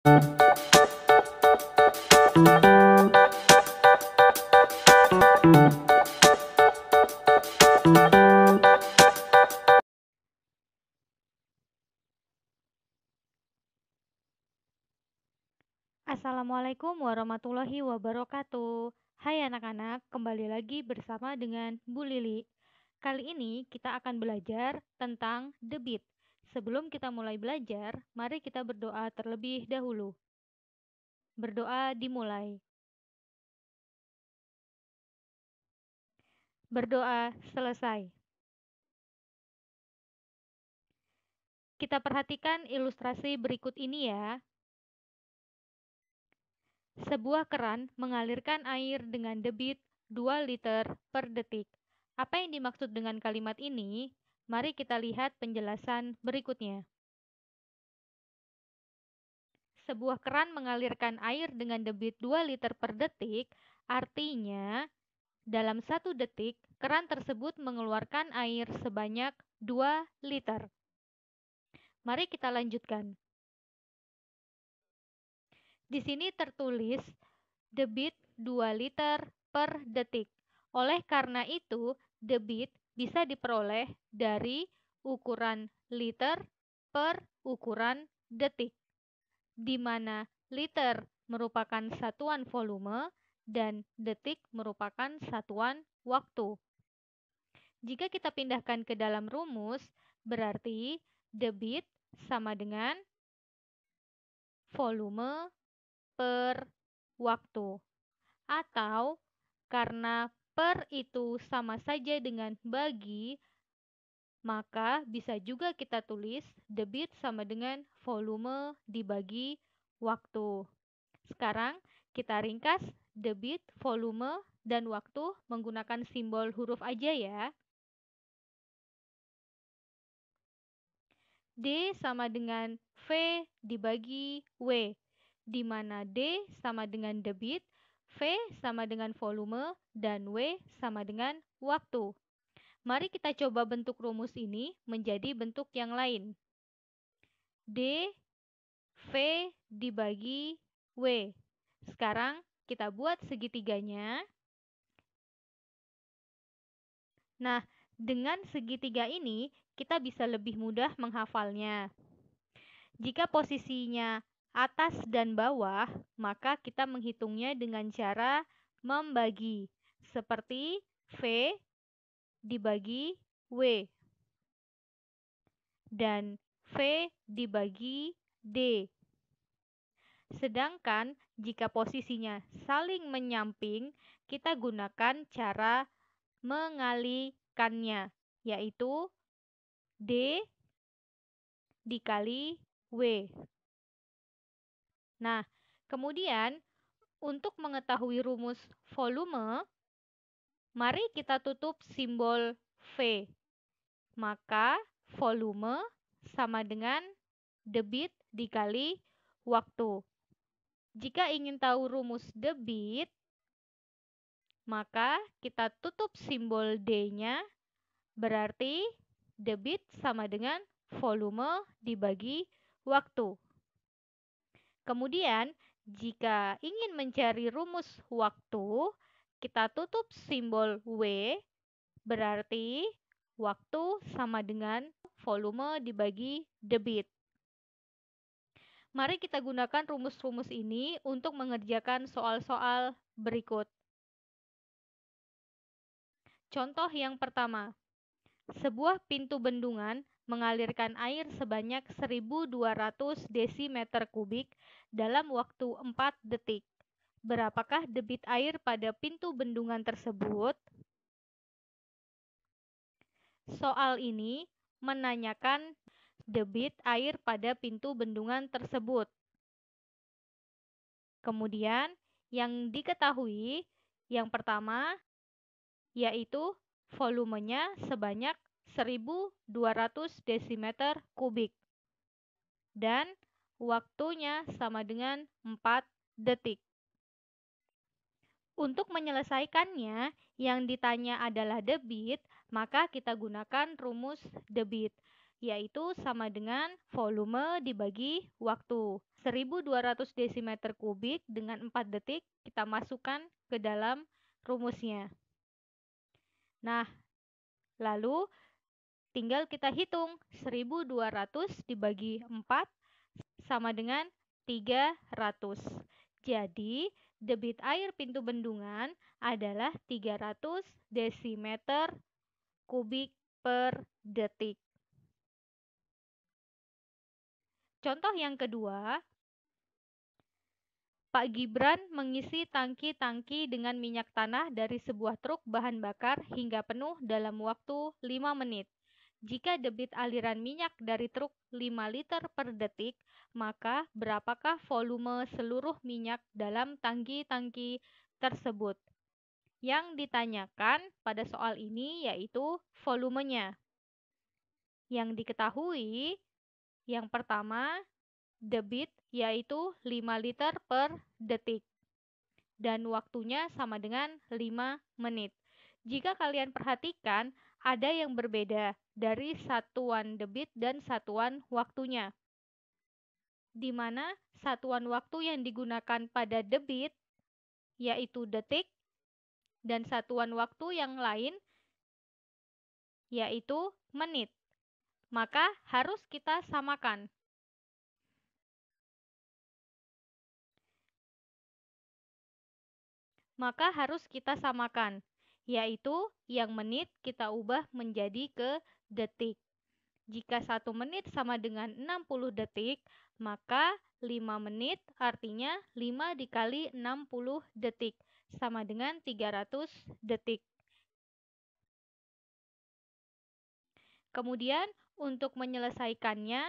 Assalamualaikum warahmatullahi wabarakatuh. Hai anak-anak, kembali lagi bersama dengan Bu Lili. Kali ini kita akan belajar tentang debit. Sebelum kita mulai belajar, mari kita berdoa terlebih dahulu. Berdoa dimulai. Berdoa selesai. Kita perhatikan ilustrasi berikut ini ya. Sebuah keran mengalirkan air dengan debit 2 liter per detik. Apa yang dimaksud dengan kalimat ini? Mari kita lihat penjelasan berikutnya. Sebuah keran mengalirkan air dengan debit 2 liter per detik, artinya dalam 1 detik, keran tersebut mengeluarkan air sebanyak 2 liter. Mari kita lanjutkan. Di sini tertulis debit 2 liter per detik. Oleh karena itu, debit bisa diperoleh dari ukuran liter per ukuran detik, di mana liter merupakan satuan volume dan detik merupakan satuan waktu. Jika kita pindahkan ke dalam rumus, berarti debit sama dengan volume per waktu. Atau karena per itu sama saja dengan bagi, maka bisa juga kita tulis debit sama dengan volume dibagi waktu. Sekarang kita ringkas debit, volume, dan waktu menggunakan simbol huruf aja ya. D sama dengan V dibagi W, di mana D sama dengan debit, V sama dengan volume, dan W sama dengan waktu. Mari kita coba bentuk rumus ini menjadi bentuk yang lain. D, V dibagi W. Sekarang kita buat segitiganya. Nah, dengan segitiga ini kita bisa lebih mudah menghafalnya. Jika posisinya atas dan bawah, maka kita menghitungnya dengan cara membagi, seperti V dibagi W dan V dibagi D. Sedangkan jika posisinya saling menyamping, kita gunakan cara mengalikannya, yaitu D dikali W. Nah, kemudian untuk mengetahui rumus volume, mari kita tutup simbol V. Maka volume sama dengan debit dikali waktu. Jika ingin tahu rumus debit, maka kita tutup simbol D-nya, berarti debit sama dengan volume dibagi waktu. Kemudian, jika ingin mencari rumus waktu, kita tutup simbol W, berarti waktu sama dengan volume dibagi debit. Mari kita gunakan rumus-rumus ini untuk mengerjakan soal-soal berikut. Contoh yang pertama, sebuah pintu bendungan mengalirkan air sebanyak 1.200 desimeter kubik dalam waktu 4 detik. Berapakah debit air pada pintu bendungan tersebut? Soal ini menanyakan debit air pada pintu bendungan tersebut. Kemudian, yang diketahui yang pertama yaitu volumenya sebanyak 1.200 desimeter kubik dan waktunya sama dengan 4 detik. Untuk menyelesaikannya, yang ditanya adalah debit, maka kita gunakan rumus debit, yaitu sama dengan volume dibagi waktu. 1200 desimeter kubik dengan 4 detik kita masukkan ke dalam rumusnya. Nah, lalu tinggal kita hitung 1200 dibagi 4 sama dengan 300. Jadi, debit air pintu bendungan adalah 300 desimeter kubik per detik. Contoh yang kedua, Pak Gibran mengisi tangki-tangki dengan minyak tanah dari sebuah truk bahan bakar hingga penuh dalam waktu 5 menit. Jika debit aliran minyak dari truk 5 liter per detik, maka berapakah volume seluruh minyak dalam tangki-tangki tersebut? Yang ditanyakan pada soal ini yaitu volumenya. Yang diketahui, yang pertama, debit yaitu 5 liter per detik. Dan waktunya sama dengan 5 menit. Jika kalian perhatikan, ada yang berbeda dari satuan debit dan satuan waktunya. Di mana satuan waktu yang digunakan pada debit yaitu detik dan satuan waktu yang lain yaitu menit. Maka harus kita samakan. Yaitu yang menit kita ubah menjadi ke detik. Jika 1 menit sama dengan 60 detik, maka 5 menit artinya 5 dikali 60 detik, sama dengan 300 detik. Kemudian untuk menyelesaikannya,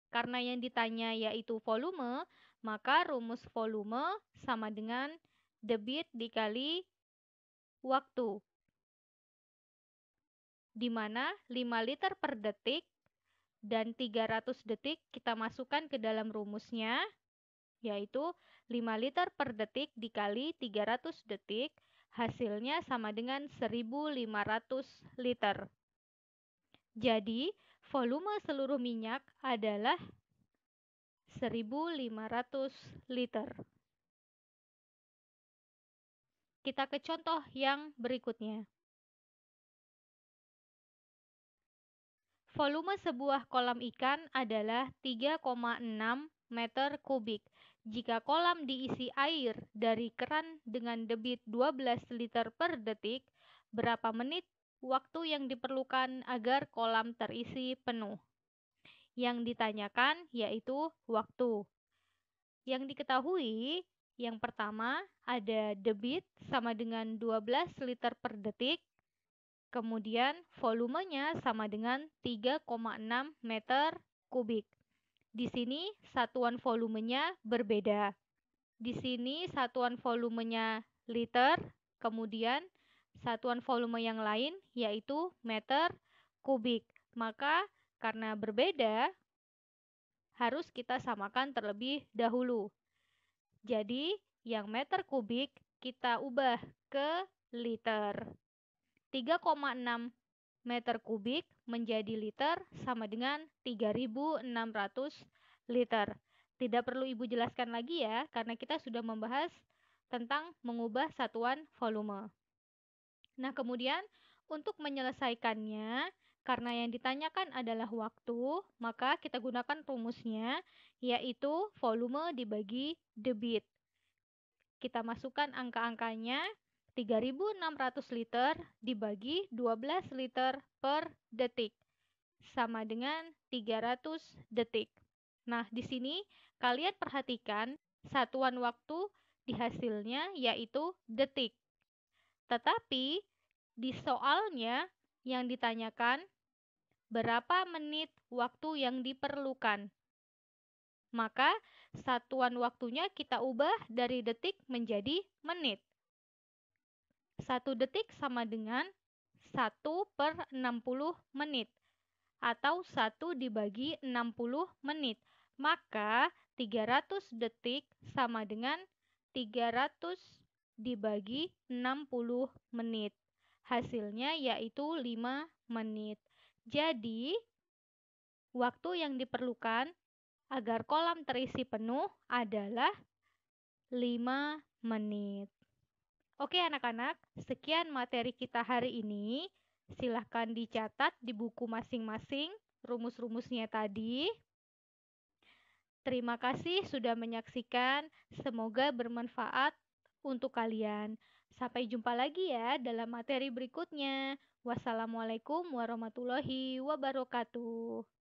karena yang ditanya yaitu volume, maka rumus volume sama dengan debit dikali waktu, di mana 5 liter per detik dan 300 detik kita masukkan ke dalam rumusnya, yaitu 5 liter per detik dikali 300 detik, hasilnya sama dengan 1500 liter. Jadi, volume seluruh minyak adalah 1500 liter. Kita ke contoh yang berikutnya. Volume sebuah kolam ikan adalah 3,6 meter kubik. Jika kolam diisi air dari keran dengan debit 12 liter per detik, berapa menit waktu yang diperlukan agar kolam terisi penuh? Yang ditanyakan yaitu waktu. Yang diketahui, yang pertama ada debit sama dengan 12 liter per detik, kemudian volumenya sama dengan 3,6 meter kubik. Di sini satuan volumenya berbeda. Di sini satuan volumenya liter, kemudian satuan volume yang lain yaitu meter kubik. Maka karena berbeda, harus kita samakan terlebih dahulu. Jadi, yang meter kubik kita ubah ke liter. 3,6 meter kubik menjadi liter sama dengan 3.600 liter. Tidak perlu Ibu jelaskan lagi ya, karena kita sudah membahas tentang mengubah satuan volume. Nah, kemudian untuk menyelesaikannya, karena yang ditanyakan adalah waktu, maka kita gunakan rumusnya, yaitu volume dibagi debit. Kita masukkan angka-angkanya, 3.600 liter dibagi 12 liter per detik, sama dengan 300 detik. Nah, di sini kalian perhatikan satuan waktu di hasilnya yaitu detik. Tetapi di soalnya yang ditanyakan berapa menit waktu yang diperlukan. Maka satuan waktunya kita ubah dari detik menjadi menit. 1 detik sama dengan 1/60 menit atau 1 dibagi 60 menit. Maka 300 detik sama dengan 300 dibagi 60 menit. Hasilnya yaitu 5 menit. Jadi, waktu yang diperlukan agar kolam terisi penuh adalah 5 menit. Oke anak-anak, sekian materi kita hari ini. Silahkan dicatat di buku masing-masing rumus-rumusnya tadi. Terima kasih sudah menyaksikan. Semoga bermanfaat untuk kalian. Sampai jumpa lagi ya dalam materi berikutnya. Wassalamualaikum warahmatullahi wabarakatuh.